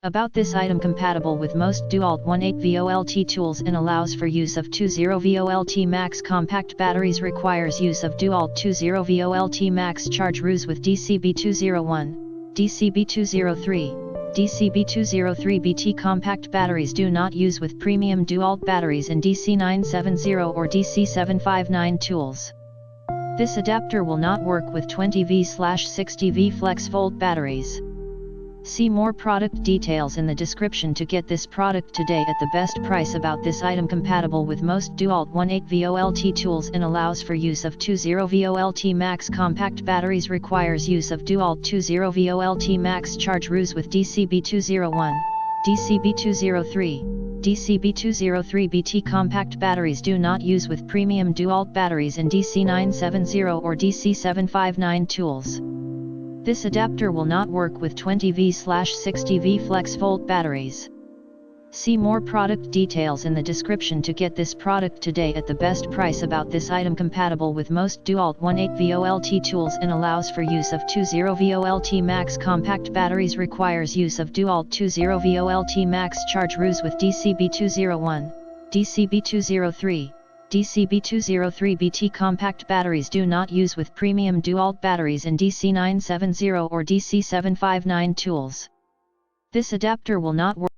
About this item compatible with most DEWALT 18VOLT tools and allows for use of 20VOLT max compact batteries, requires use of DEWALT 20VOLT max charge rows with DCB201, DCB203, DCB203BT compact batteries. Do not use with premium DEWALT batteries in DC970 or DC759 tools. This adapter will not work with 20V/60V flex fold batteries. See more product details in the description to get this product today at the best price. About this item compatible with most DEWALT 18VOLT tools and allows for use of 20VOLT max compact batteries, requires use of DEWALT 20VOLT max charge rows with DCB201, DCB203, DCB203BT compact batteries. Do not use with premium DEWALT batteries in DC970 or DC759 tools. This adapter will not work with 20V/60V flex volt batteries. See more product details in the description to get this product today at the best price. About this item compatible with most DEWALT 18VOLT tools and allows for use of 20VOLT max compact batteries, requires use of DEWALT 20VOLT max charge rows with DCB201, DCB203, DCB203BT compact batteries. Do not use with premium DEWALT batteries in DC970 or DC759 tools. This adapter will not work